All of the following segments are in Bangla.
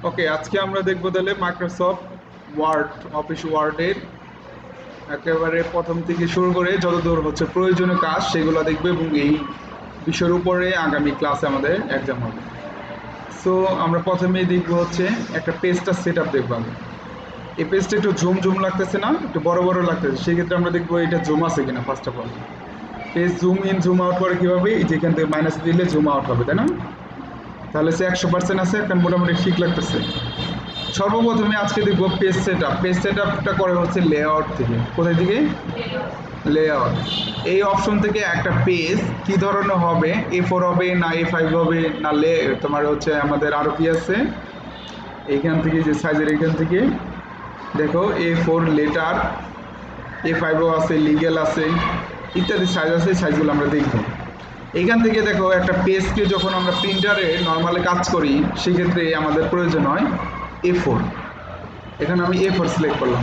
ওকে, আজকে আমরা দেখবো তাহলে মাইক্রোসফট ওয়ার্ড, অফিস ওয়ার্ডের একেবারে প্রথম থেকে শুরু করে যতদূর হচ্ছে প্রয়োজনীয় কাজ সেগুলো দেখবে, এবং এই বিষয়ের উপরে আগামী ক্লাসে আমাদের এক্সাম হবে। সো আমরা প্রথমেই দেখবো হচ্ছে একটা পেজটা সেট আপ দেখবো আগে। এই পেজটা একটু জুম জুম লাগতেছে না, একটু বড় বড় লাগতেছে, সেক্ষেত্রে আমরা দেখবো এটা জুম আছে কিনা। First of all page zoom in zoom out করে কীভাবে, এই যেখান থেকে মাইনাস দিলে জুম আউট হবে, তাই না? তাহলে সে 100% আছে, এখন মোটামুটি ঠিক লাগতেছে। সর্বপ্রথমে আজকে দেখবো page set up. Page set আপটা করে হচ্ছে লেআউট থেকে। কোথায় থেকে? লেআউট। এই অপশন থেকে একটা পেজ কি ধরনের হবে, A4 হবে না A5 হবে না তোমার হচ্ছে আমাদের আরও কি আছে এইখান থেকে, যে সাইজের এখান থেকে দেখো A4 লেটার, A5ও আছে, লিগেল আছে, ইত্যাদি সাইজ আছে। সাইজগুলো আমরা দেখব। এইখান থেকে দেখো একটা পেজকে যখন আমরা প্রিন্টারে নর্মালি কাজ করি সেক্ষেত্রে আমাদের প্রয়োজন হয় A4। এখানে আমি A4 সিলেক্ট করলাম।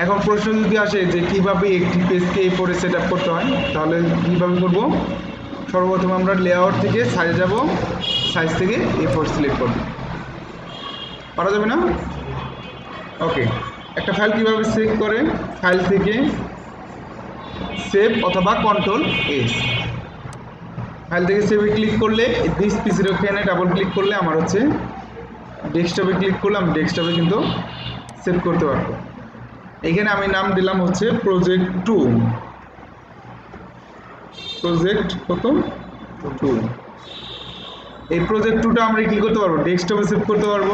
এখন প্রশ্ন যদি আসে যে কীভাবে একটি পেজকে A4 এ সেট আপ করতে হয়, তাহলে কীভাবে করব? সর্বপ্রথম আমরা লেআউট থেকে সাইজ যাব, সাইজ থেকে A4 সিলেক্ট করব। পারা যাবে না? ওকে, একটা ফাইল কীভাবে সেভ করে? ফাইল থেকে সেভ অথবা Ctrl+S। ফাইল থেকে সেভে ক্লিক করলে দিস পিসির ওখানে ডাবল ক্লিক করলে আমার হচ্ছে ডেস্কটপে ক্লিক করলে আমি ডেস্কটপে কিন্তু সেভ করতে পারবো। এখানে আমি নাম দিলাম হচ্ছে প্রজেক্ট 2। প্রজেক্ট কত? 2। এই প্রজেক্ট 2টা আমরা কি করতে পারবো? ডেস্কটপে সেভ করতে পারবো।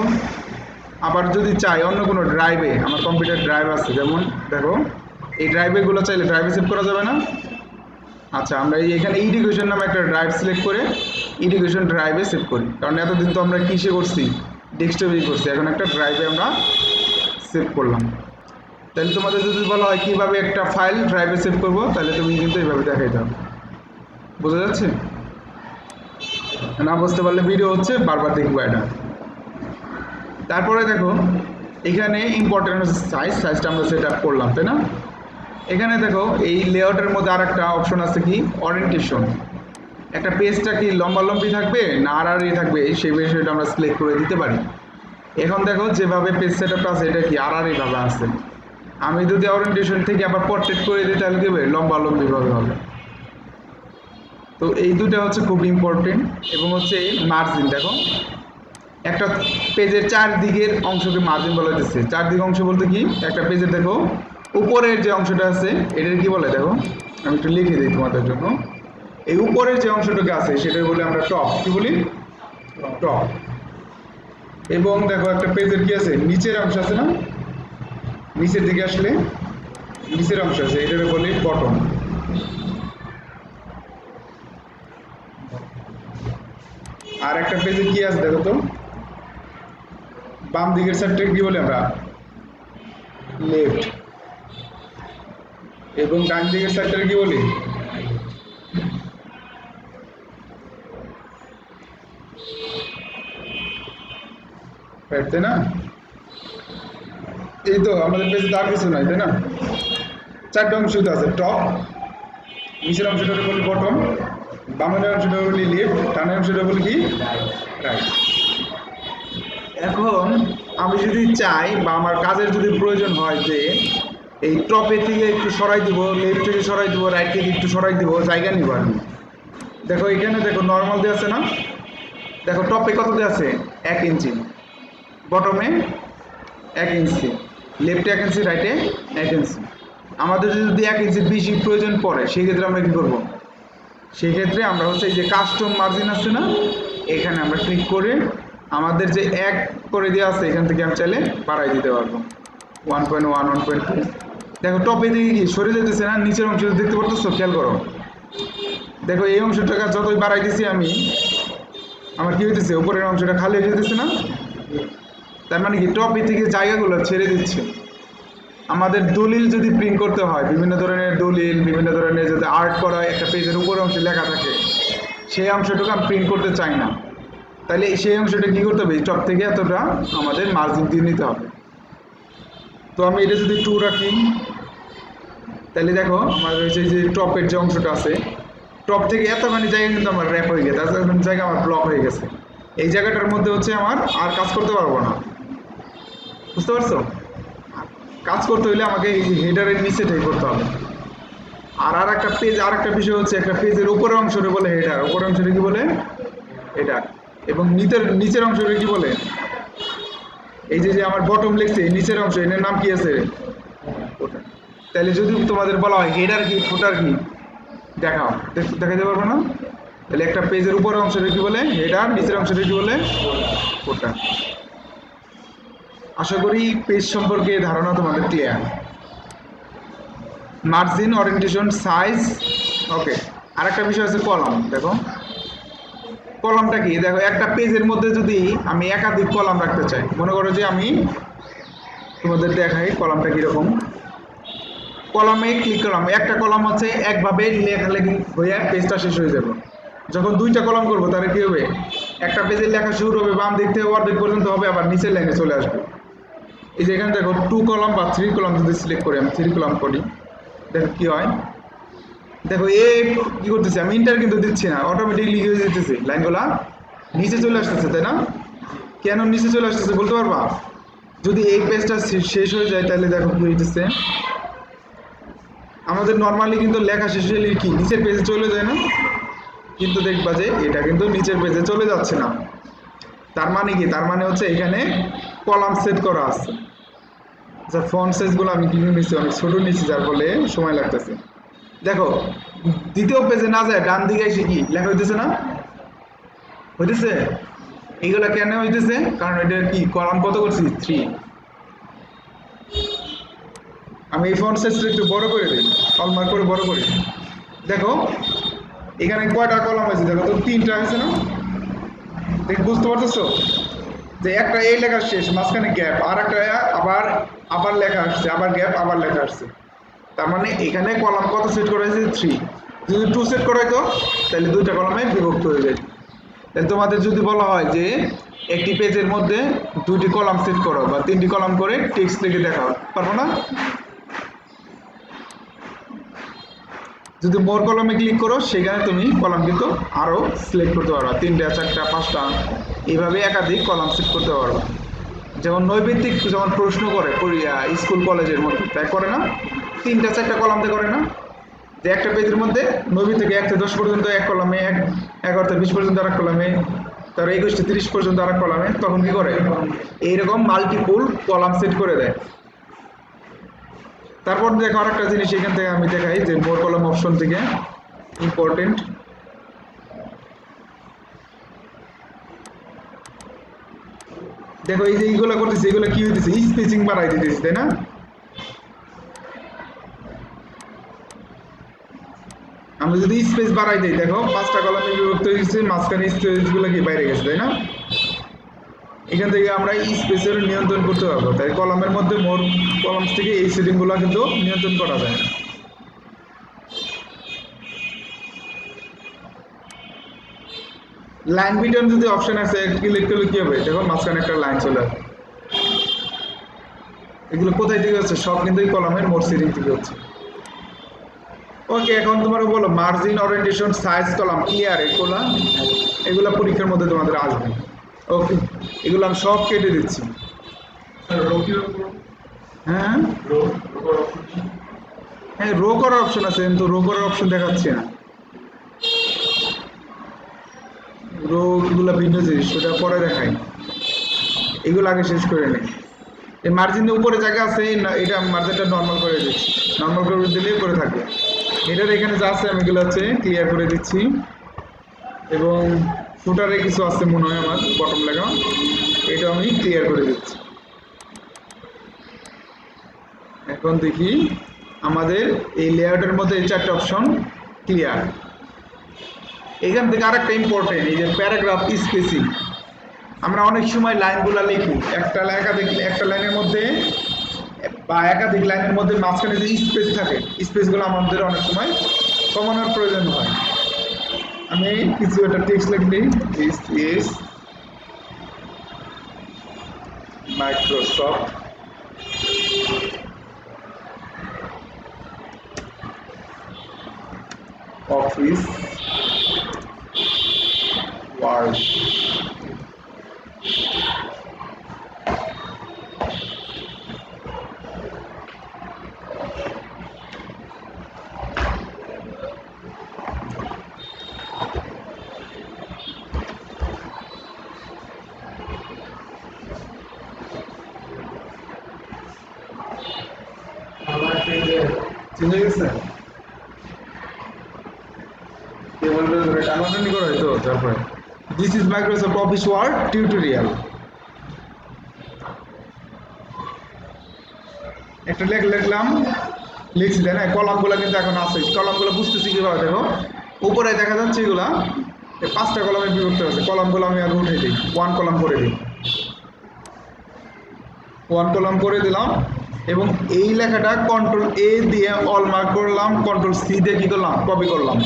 আবার যদি চাই অন্য কোনো ড্রাইভে, আমার কম্পিউটার ড্রাইভ আছে, যেমন দেখো এই ড্রাইভেগুলো চাইলে ড্রাইভে সেভ করা যাবে না? আচ্ছা, আমরা এখানে এডুকেশন নামে একটা ড্রাইভ সিলেক্ট করে এডুকেশন ড্রাইভে সেভ করি, কারণ এতদিন তো আমরা কিসে করছি? ডেস্কটপেই করছি। এখন একটা ড্রাইভে আমরা সেভ করলাম। তাহলে তোমাদের যদি বলা হয় কীভাবে একটা ফাইল ড্রাইভে সেভ করবো, তাহলে তুমি কিন্তু এইভাবে দেখাই দাও। বোঝা যাচ্ছে? না বুঝতে পারলে ভিডিও হচ্ছে বারবার দেখবো এটা। তারপরে দেখো এখানে ইম্পর্টেন্ট সাইজটা আমরা সেট আপ করলাম, তাই না? এখানে দেখো এই লেআউটের মধ্যে আর একটা অপশন আছে কি, ওরিয়েন্টেশন। একটা পেজটা কি লম্বালম্বি থাকবে না আড়াআড়ি থাকবে, সেই বিষয়টা আমরা সিলেক্ট করে দিতে পারি। এখন দেখো যেভাবে পেজ সেট আপটা আছে এটা কি আড়াআড়িভাবে আছে। আমি যদি ওরিয়েন্টেশন থেকে আবার পোর্ট্রেট করে দিই তাহলে কি হবে? লম্বালম্বিভাবে হবে। তো এই দুটো হচ্ছে খুব ইম্পর্টেন্ট। এবং হচ্ছে মার্জিন, দেখো একটা পেজের চারদিকের অংশকে মার্জিন বলা যাচ্ছে। চারদিক অংশ বলতে কি, একটা পেজের দেখো উপরের যে অংশটা আছে এটার কি বলে, দেখো আমি একটু লিখে দিই তোমাদের জন্য। এই উপরের যে অংশটুকু আছে সেটা বলে আমরা টপ। কি বলি? টপ। এবং দেখো একটা পেজের কি আছে, নিচের অংশ আছে না, নিচের দিকে আসলে নিচের অংশ আছে, এটাকে বলি বটম। আর একটা পেজে কি আছে দেখো তো, বাম দিকের সাইডটাকে কি বলি আমরা? লেফট। এবং ডান দিকের সাইডটাকে কি বলি? রাইট, তাই না? এই তো আমাদের পেজে তার কিছু নাই, তাই না? চারটে অংশ তো আছে, টপ, নিচের অংশটা বলি বটম, বামের অংশটা বলি লেফট, ডানের অংশটা বলি কি? রাইট। এখন আমি যদি চাই বা আমার কাজের যদি প্রয়োজন হয় যে এই টপের থেকে একটু সরাই দিব, লেফট থেকে সরাই দিব, রাইট থেকে একটু সরাই দিব, জায়গা নিব আমি। দেখো এখানে দেখো নর্মাল দিয়ে আছে না, দেখো টপে কত দিয়ে আছে? 1 ইঞ্চি, বটমে 1 ইঞ্চি, লেফটে 1 ইঞ্চি, রাইটে 1 ইঞ্চি। আমাদের যদি 1 ইঞ্চির বেশি প্রয়োজন পড়ে সেক্ষেত্রে আমরা কী করবো? সেক্ষেত্রে আমরা হচ্ছে এই যে কাস্টম মার্জিন আছে না, এখানে আমরা ক্লিক করে আমাদের যে 1 করে দেওয়া আছে এখান থেকে আমি চাইলে বাড়াই দিতে পারবো 1.1, 1.2। দেখো টপে দিকে কি সরে যেতেছে না, নিচের অংশ দেখতে পারতেছো? খেয়াল করো, দেখো এই অংশটাকে যতই বাড়াই দিছি আমি, আমার কি হইতেছে? উপরের অংশটা খালি হয়ে যেতেছে না? তার মানে কি টপে থেকে জায়গাগুলো ছেড়ে দিচ্ছে। আমাদের দলিল যদি প্রিন্ট করতে হয়, বিভিন্ন ধরনের দলিল, বিভিন্ন ধরনের যদি আর্ট করা হয়, একটা পেজের উপরের অংশে লেখা থাকে, সেই অংশটুকু আমি প্রিন্ট করতে চাই না, তাহলে সেই অংশটা কী করতে হবে? টপ থেকে এতটা আমাদের মার্জিন দিয়ে নিতে হবে। তো আমি এটা যদি 2 রাখি, তাহলে দেখো আমার হচ্ছে যে টপের যে অংশটা আছে, টপ থেকে এতখানি জায়গা কিন্তু আমার র্যাপ হয়ে গেছে, এতখানি জায়গা আমার ব্লক হয়ে গেছে। এই জায়গাটার মধ্যে হচ্ছে আমার আর কাজ করতে পারবো না, বুঝতে পারছো? কাজ করতে হলে আমাকে এই হেডারের নিচেটাই করতে হবে। আর আর একটা পেজ, আর একটা বিষয় হচ্ছে একটা পেজের উপরের অংশটা বলে হেডার, উপরের অংশটা কি বলে? হেডার। এবং নিচের নিচের অংশটা কি বলে? এই যে যে আমার বটম লিখছে এই নিচের অংশ, এটার নাম কি আছে? ওটা। তাহলে যদি তোমাদের বলা হয় হেডার কি ফুটার কি, দেখাও, দেখাতে পারবো না? তাহলে একটা পেজের উপরের অংশটা কি বলে? হেডার। নিচের অংশটা কি বলে? ফুটার। আশা করি পেজ সম্পর্কে ধারণা তোমাদের ক্লিয়ার। মার্জিন, ওরিয়েন্টেশন, সাইজ, ওকে। আরেকটা বিষয় আছে কলাম। দেখো কলামটা কি, দেখো একটা পেজের মধ্যে যদি আমি একাধিক কলাম রাখতে চাই, মনে করো যে আমি তোমাদের দেখাই কলামটা কিরকম। কলামে ক্লিক করলাম, একটা কলাম হচ্ছে একভাবে লেখালেখি হয়ে পেজটা শেষ হয়ে যাবে। যখন দুইটা কলাম করবো তাহলে কি হবে? একটা পেজের লেখা শুরু হবে বাম দিক থেকে অর্ধেক পর্যন্ত হবে, আবার নিচের লাইনে চলে আসবে। এই যে এখানে দেখো 2 কলাম বা 3 কলাম যদি সিলেক্ট করি, আমি 3 কলাম করি, দেখো কি হয়। দেখো এ কি করতেছে, আমি ইন্টার কিন্তু দিচ্ছি না, অটোমেটিকলি হয়ে যেতেছে, লাইনগুলা নিচে চলে আসতেছে, তাই না? কেন নিচে চলে আসতেছে বলতে পারবা? যদি এই পেজটা শেষ হয়ে যায় তাহলে দেখো কি হইতেছে। আমাদের নর্মালি কিন্তু লেখা শেষ হলে কি নিচের পেজে চলে যায় না? কিন্তু দেখবা যে এটা কিন্তু নিচের পেজে চলে যাচ্ছে না। তার মানে কি? তার মানে হচ্ছে এখানে কলাম সেট করা আছে। আচ্ছা, ফন্ট সাইজগুলো আমি কি নিচ্ছি, অনেক ছোট নিচ্ছি, যার ফলে সময় লাগতেছে। দেখো দ্বিতীয় পেজে না যায় ডান দিকে এসে কি লেখা হইতেছে না? হইতেছে? এইগুলা কেন হইতেছে? কারণ এটা কি কলাম কত করছি? 3। আমি এই ফন্ট সাইজটা একটু বড় করে দিই, হলমার্ক করে বড় করি। দেখো এখানে কয়টা কলাম হয়েছে, দেখো তো 3টা হয়েছে না? দেখ বুঝতে পারতেছো যে একটা এই লেখা শেষ, মাঝখানে গ্যাপ, আর একটা আবার আবার লেখা আসছে, আবার গ্যাপ, আবার লেখা আসছে। তার মানে এখানে কলাম কত সেট করা হয়েছে? 3। যদি 2 সেট করা হতো তাহলে দুইটা কলামে বিভক্ত হয়ে যায়। তাহলে তোমাদের যদি বলা হয় যে একটি পেজের মধ্যে 2টি কলাম সেট করো বা 3টি কলাম করে টেক্সট লিখে দেখাও, পারবো না? যদি মোর কলমে ক্লিক করো সেখানে তুমি কলাম কিন্তু আরও সিলেক্ট করতে পারো, 3টা 4টা 5টা, এইভাবে একাধিক কলাম সেট করতে পারো। যেমন নৈবেদিক যেমন প্রশ্ন করে স্কুল কলেজের মধ্যে, তাই করে না? 3টা 4টা কলাম দিয়ে করে না? যে একটা পেজের মধ্যে নৈবিদ থেকে 1 থেকে 10 পর্যন্ত এক কলামে, 11 থেকে 20 পর্যন্ত আরেক কলামে, তার 21 থেকে 30 পর্যন্ত আরেক কলামে, তখন কি করে এইরকম মাল্টিপুল কলাম সেট করে দেয়। তারপর দেখো আরেকটা জিনিস এখান থেকে আমি দেখাই যে মোর কলাম অপশন থেকে ইম্পর্টেন্ট। দেখো এই যে এইগুলো করতেছে, এগুলো কি হইতেছে? স্পেসিং বাড়াই দিতেছে, তাই না? আমরা যদি স্পেস বাড়াই দিই, দেখো 5টা কলামে বিভক্ত হয়ে গেছে, মাঝখানে স্পেসগুলো কি বাইরে গেছে, তাই না? এখান থেকে আমরা স্পেসের নিয়ন্ত্রণ করতে পারবো, তাই কলামের মধ্যে মোর কলামস থেকে এই সেটিংগুলো কিন্তু নিয়ন্ত্রণ করা যায়। লাইন বিটন যদি অপশন আছে ক্লিক করলে কি হবে? দেখো মাঝখানে একটা লাইন চলে আসবে। এগুলো কোথায় থেকে হচ্ছে? সব কিন্তু এই কলামের মোর সেটিং থেকে হচ্ছে। ওকে, এখন তোমরা বলো margin, orientation, size, column clear? এগুলা পরীক্ষার মধ্যে তোমাদের আসবে। ওকে, এগুলো আমি সব কেটে দিচ্ছি। হ্যাঁ হ্যাঁ, রো করার অপশন আছে, কিন্তু রো করার অপশন দেখাচ্ছে না। রো এগুলো ভিন্ন জিনিস, ওটা পরে দেখাই। এগুলো আগে শেষ করে নেই। এই মার্জিনের উপরে জায়গা আছে, এটা মার্জিনটা নর্মাল করে দিচ্ছি, নর্মাল করে দিলে করে থাকবে। এটার এখানে যা আছে আমি এগুলো হচ্ছে ক্লিয়ার করে দিচ্ছি। এবং ফুটারে কিছু আছে মনে হয় আমার বটম লেখা, এটা আমি ক্লিয়ার করে দিচ্ছি। এখন দেখি আমাদের এই লেআউটের মধ্যে এই 4টে অপশন ক্লিয়ার। এখান থেকে আরেকটা ইম্পর্টেন্ট, এই যে প্যারাগ্রাফ স্পেসিং। আমরা অনেক সময় লাইনগুলো লিখি, একটা লাইনের মধ্যে বা একাধিক লাইনের মধ্যে মাঝখানে যে স্পেস থাকে, স্পেসগুলো আমাদের অনেক সময় কমানোর প্রয়োজন হয়। আমি কিছু একটা টেক্সট লিখে দিই, this is Microsoft Office Word change হয়ে গেছে, কে বলবে টানাটানি করা হয়তো তারপরে। This is Microsoft Office Word tutorial. একটা লিখলাম, লিখছি তাই না, কলামগুলো কিন্তু এখন আছে, কলামগুলো বুঝতেছি কিভাবে দেখো, উপরে দেখা যাচ্ছে এগুলা এই 5টা কলামে বিভক্ত আছে, কলামগুলো আমি আগে উঠে দিই, ওয়ান কলাম করে দিই, ওয়ান কলাম করে দিলাম। এবং এই লেখাটা কন্ট্রোল এ দিয়ে অল মার্ক করলাম, কন্ট্রোল সি দিয়ে কি করলাম, কপি করলাম,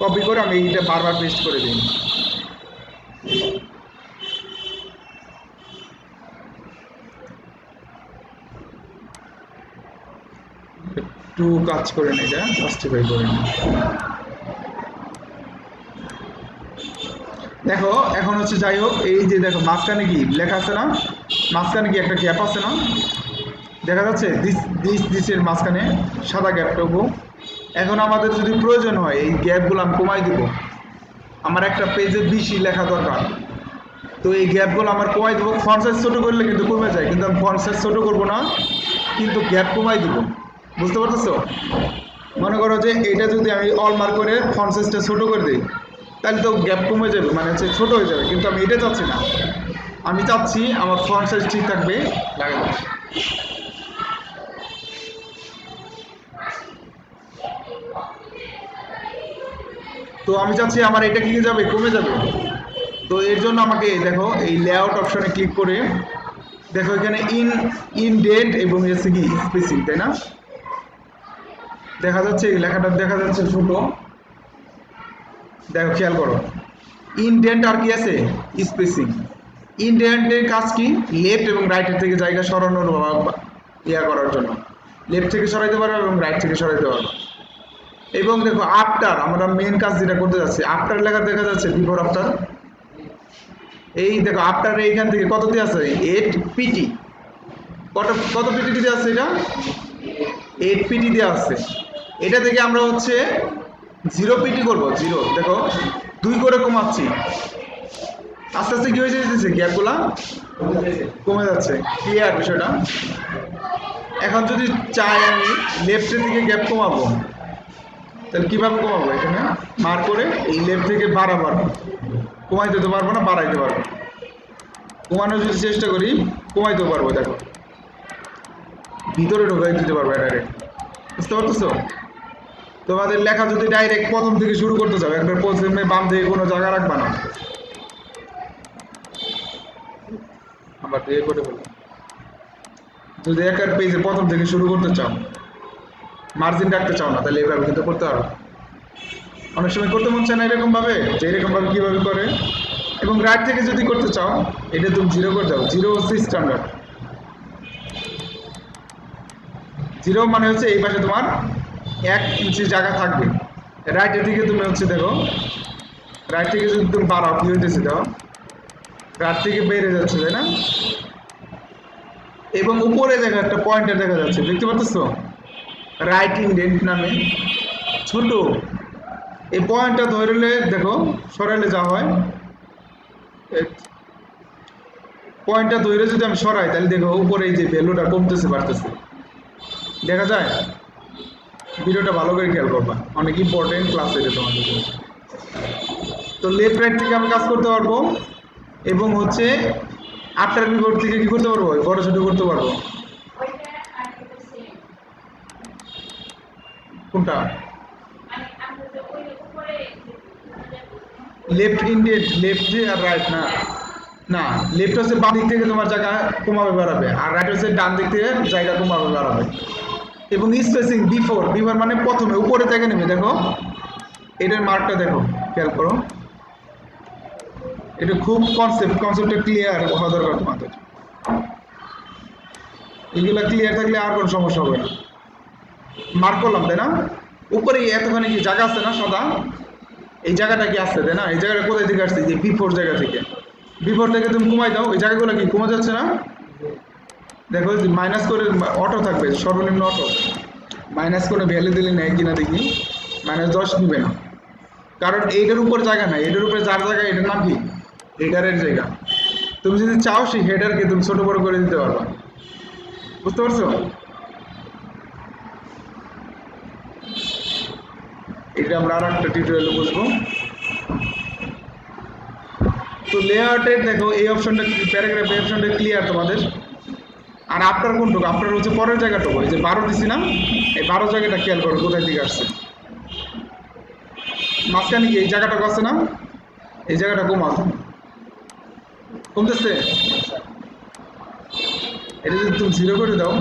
কপি করে আমি এইটা বারবার পেস্ট করে দিই। একটু কাজ করে নিই, এটা জাস্টিফাই করে নিই। দেখো এখন হচ্ছে যাই হোক, এই যে দেখো মাঝখানে কি লেখা আছে না, মাঝখানে কি একটা গ্যাপ আছে না, দেখা যাচ্ছে দিস দিস দিসের মাঝখানে সাদা গ্যাপটুকু। এখন আমাদের যদি প্রয়োজন হয় এই গ্যাপগুলো আমি কমাই দিব, আমার একটা পেজে বেশি লেখা দরকার, তো এই গ্যাপগুলো আমার কমাই দেবো, ফন্ট সাইজ ছোটো করলে কিন্তু কমে যায়, কিন্তু আমি ফন্ট সাইজ ছোটো করবো না, কিন্তু গ্যাপ কমাই দিব। বুঝতে পারতেছো? মনে করো যে এটা যদি আমি অল মার্ক করে ফন্ট সাইজটা ছোটো করে দিই, তাহলে তো গ্যাপ কমে যাবে, মানে হচ্ছে ছোটো হয়ে যাবে, কিন্তু আমি এটা চাচ্ছি না, আমি চাচ্ছি আমার ফন্ট সাইজ ঠিক থাকবে, লাগাবো। তো আমি চাচ্ছি আমার এটা কি যাবে, কমে যাবে। তো এর জন্য আমাকে দেখো এই লেআউট অপশনে ক্লিক করে দেখো এখানে ইনডেন্ট এবং এসে কি স্পেসিং, তাই না, দেখা যাচ্ছে এই লেখাটা দেখা যাচ্ছে ছোট, দেখো খেয়াল করো ইনডেন্ট আর কি আছে স্পেসিং। ইনডেন্টের কাজ কি, লেফট এবং রাইটের থেকে জায়গা সরানোর ইয়া করার জন্য, লেফট থেকে সরাইতে পারো এবং রাইট থেকে সরাইতে পারো। এবং দেখো আফটার, আমরা মেন কাজ যেটা করতে যাচ্ছি, আফটার লেখা দেখা যাচ্ছে, বিফোর আফটার, এই দেখো আফটার এইখান থেকে কত দিয়ে আছে 8 পিটি, কত কত পিটি দিয়ে আছে, এটা 8 পিটি দিয়ে আছে। এটা থেকে আমরা হচ্ছে 0 পিটি করবো, 0 দেখো 2 করে কমাচ্ছি, আস্তে আস্তে কি হয়ে যাচ্ছে, গ্যাপগুলা কমে যাচ্ছে, ক্লিয়ার বিষয়টা। এখন যদি চাই আমি লেফটের দিকে গ্যাপ কমাবো, তাহলে কীভাবে কমাবো, এখানে মার করে এই লেফট থেকে বাড়াবার, কমাইতে তো পারবো না, বাড়াইতে পারবো, কমানোর যদি চেষ্টা করি কমাইতেও পারবো, দেখো ভিতরে ঢোকাই দিতে পারবো ডাইরেক্ট। বুঝতে পারতেছো? তোমাদের লেখা যদি ডাইরেক্ট প্রথম থেকে শুরু করতে চাও, একবার প্রথমে বাম থেকে কোনো জায়গা রাখবা না, আবার দিয়ে করে বলো, যদি একার পেজে প্রথম থেকে শুরু করতে চাও, মার্জিন রাখতে চাও না, তাহলে এইভাবে কিন্তু করতে পারো। অনেক সময় করতে মন চায় না এরকম ভাবে, যে এরকম ভাবে কিভাবে করে। এবং রাইট থেকে যদি করতে চাও, এটা তুমি 0 করে দাও, 0 হচ্ছে স্ট্যান্ডার্ড, 0 মানে হচ্ছে এই পাশে তোমার 1 ইঞ্চি জায়গা থাকবে, রাইটের দিকে তুমি হচ্ছে দেখো, রাইট থেকে যদি তুমি বাড়াও কি হইতেছে, দেখো রাইট থেকে বেড়ে যাচ্ছে, তাই না। এবং উপরে দেখো একটা পয়েন্টার দেখা যাচ্ছে, দেখতে পাচ্ছ রাইট ইনডেন্ট নামে ছোট, এই পয়েন্টটা ধরলে দেখো সরাইলে যা হয়, পয়েন্টটা ধরে যদি আমি সরাই, তাহলে দেখো উপরে এই যে ভ্যালুটা কমতেছে বাড়তেছে, দেখা যায়। ভিডিওটা ভালো করে খেয়াল করবা, অনেক ইম্পর্টেন্ট ক্লাস এটা তোমাদের জন্য। তো লেফট রাইট থেকে আমি কাজ করতে পারবো, এবং হচ্ছে আফটার বিফোর থেকে কি করতে পারবো, বড় ছোট করতে পারবো। কোনটা? লেফট ইনডেন্ট, লেফট আর রাইট না, না লেফট হচ্ছে বাম দিক থেকে তোমার জায়গা কমাবে বাড়াবে, আর রাইট হচ্ছে ডান দিক থেকে জায়গা কমাবে বাড়াবে। এবং স্পেসিং বিফোর, বিফোর মানে প্রথমে উপরে জায়গা নেবে, দেখো এটার মার্কটা দেখো, খেয়াল করো, এটা খুব কনসেপ্টটা ক্লিয়ার হওয়া দরকার তোমাদের, এগুলো ক্লিয়ার থাকলে আর কোনো সমস্যা হবে না। মার্ক করলাম তাই না, উপরে এতখানি কি জায়গা আছে না সাদা, এই জায়গাটা কি আসছে তাই না, এই জায়গাটা কোথায় থেকে আসছে, যে বিফোর জায়গা থেকে, বিফোর থেকে তুমি কমাই দাও, এই জায়গাগুলো কি কমে যাচ্ছে না, দেখো মাইনাস করে অটো থাকবে, সর্বনিম্ন অটো, মাইনাস করে ভ্যালু দিলে নেয় কিনা দেখি, -10 নিবে না, কারণ এইটার উপর জায়গা নাই, এটার উপরে যার জায়গা এটার নাম কি, হেডারের জায়গা, তুমি যদি চাও সেই হেডারকে তুমি ছোট বড় করে দিতে পারবা। বুঝতে পারছো? এটা আমরা আর একটা টিউটোরিয়ালে বুঝবো। তো লেআউটের দেখো এই অপশনটা, প্যারাগ্রাফ এই অপশনটা ক্লিয়ার তোমাদের। আর আপনার কোনটুকু, আপনার হচ্ছে পরের জায়গাটুকু, এই যে 12 দিছি না, এই 12 জায়গাটা খেয়াল করো কোথায় দিকে আসছে। মাঝখানে কি এই জায়গাটা আছে না, এই জায়গাটা কমাও, কমতেছে। এটা যদি তুমি 0 করে দাও,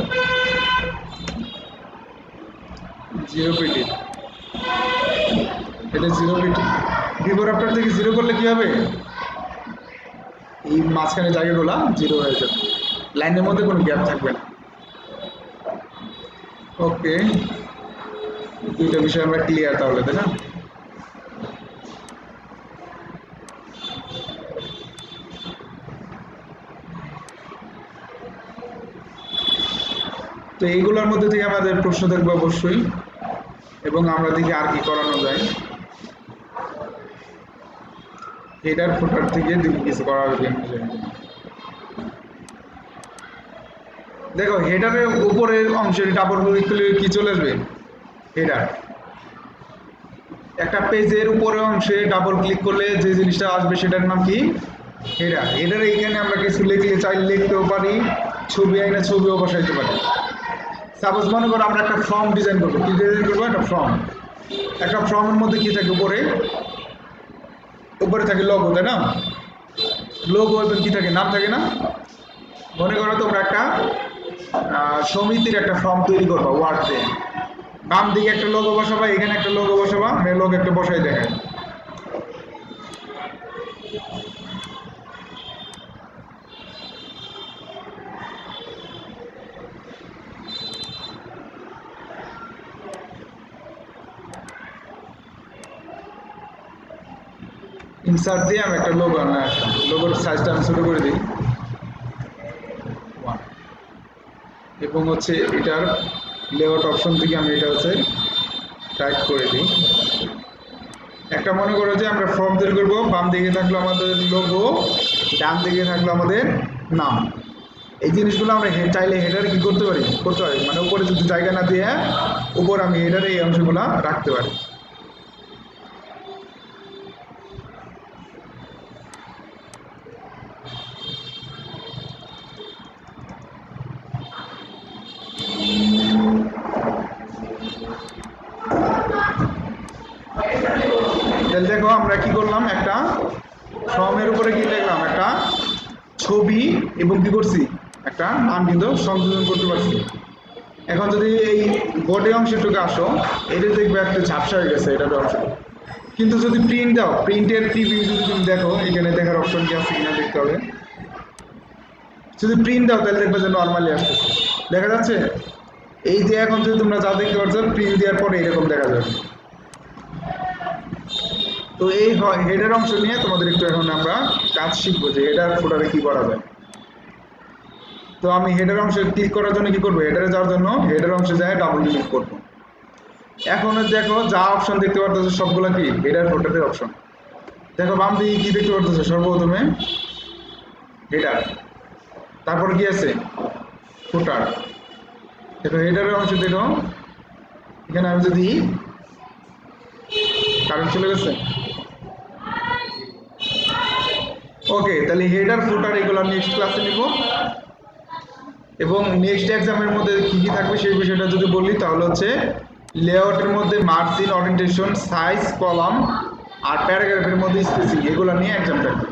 0 পিটি, এটা 0 পিটি। বিফোর আফটার থেকে 0 করলে কি হবে, এই মাঝখানে জায়গাগুলো 0 হয়ে যাবে, লাইনের মধ্যে কোনো গ্যাপ থাকবে না। ওকে, দুইটা বিষয় আমরা ক্লিয়ার তাহলে, তাই না? তো এইগুলোর মধ্যে থেকে আমাদের প্রশ্ন থাকবে অবশ্যই, এবং আমরা দেখি আর কি করানো যায়। হেডার ফুটার থেকে দেখি কিছু করা হবে। দেখো হেডারের উপরের অংশে ডাবল ক্লিক করলে কি চলে আসবে, হেডার। একটা পেজের উপরের অংশে ডাবল ক্লিক করলে যে জিনিসটা আসবে সেটার নাম কি, হেডার। হেডার এইখানে আমরা কিছু লিখলে চাইলে লিখতেও পারি, ছবি আইনে ছবিও বসাইতে পারি। সাপোজ মনে করো আমরা একটা ফর্ম ডিজাইন করবো, কি ডিজাইন করবো, একটা ফর্ম। একটা ফর্মের মধ্যে কি থাকে, উপরে উপরে থাকে লোগো, তাই না? লোগো এবং কি থাকে, নাম থাকে না? মনে করো তোমরা একটা সমিতির একটা ফর্ম তৈরি করবা ওয়ার্ড দিয়ে, বাম দিকে একটা লোগো বসাবা, এখানে একটা লোগো বসাবা, লোগো একটা বসাই দেখায়। ইনসার্ট দিয়ে আমি একটা লোগো আনা আসলাম, লোগোর সাইজটা আমি ছোটো করে দিই, এবং হচ্ছে এটার লেআউট অপশন থেকে আমি এটা হচ্ছে টাইপ করে দিই। একটা মনে করো যে আমরা ফর্ম তৈরি করবো, বাম দিকে থাকলো আমাদের লোগো, ডান দিকে থাকলো আমাদের নাম। এই জিনিসগুলো আমরা চাইলে হেডারে কি করতে পারি, মানে উপরে যদি জায়গা না দিয়ে উপর আমি হেডারে এই অংশগুলো রাখতে পারি। তাহলে দেখো আমরা কি করলাম, একটা ফর্মের উপরে কি লিখলাম, একটা ছবি, এবং কি করছি, একটা নাম কিন্তু সংযোজন করতে পারছি। এখন যদি এই বডি অংশটুকু আসো, এটা দেখবে একটা ঝাপসা হয়ে গেছে এটার অংশ। কিন্তু যদি প্রিন্ট দাও, প্রিন্টের প্রিভিউ যদি তুমি দেখো, এখানে দেখার অপশন কি আছে কিনা দেখতে হবে। যদি প্রিন্ট দাও তাহলে দেখবে যে নর্মালি আসতেছে, দেখা যাচ্ছে। এই যে এখন যদি তোমরা যা দেখতে পাচ্ছ, প্রিন্ট দেওয়ার পরে এরকম দেখা যাবে। তো এই হেডার অংশ নিয়ে তোমাদের একটু এখন আমরা কাজ শিখবো যে হেডার ফুটারে কি করা যায়। তো আমি হেডার অংশে ক্লিক করার জন্য কি করবো, হেডারে যাওয়ার জন্য হেডার অংশে যায় ডাবল ক্লিক করবো। এখন দেখো যা অপশন দেখতে পারতেছো সবগুলো কি হেডার ফুটারের অপশন। দেখো বাম দিকে কি দেখতে পারতেছো, সর্বপ্রথমে হেডার, তারপর কি আছে, ফুটার। দেখো হেডারের অংশ দেখো, এখানে আমি যদি কারেন্ট চলে গেছে, ওকে। তাহলে হেডার ফুটার এগুলো নেক্সট ক্লাসে নিব, এবং নেক্সট এক্সামের মধ্যে কি কি থাকবে সেই বিষয়টা যদি বলি, তাহলে হচ্ছে লেআউটের মধ্যে মার্জিন, ওরিয়েন্টেশন, সাইজ, কলাম, আর প্যারাগ্রাফের মধ্যে স্পেসিং, এগুলো নিয়ে এক্সাম থাকবে।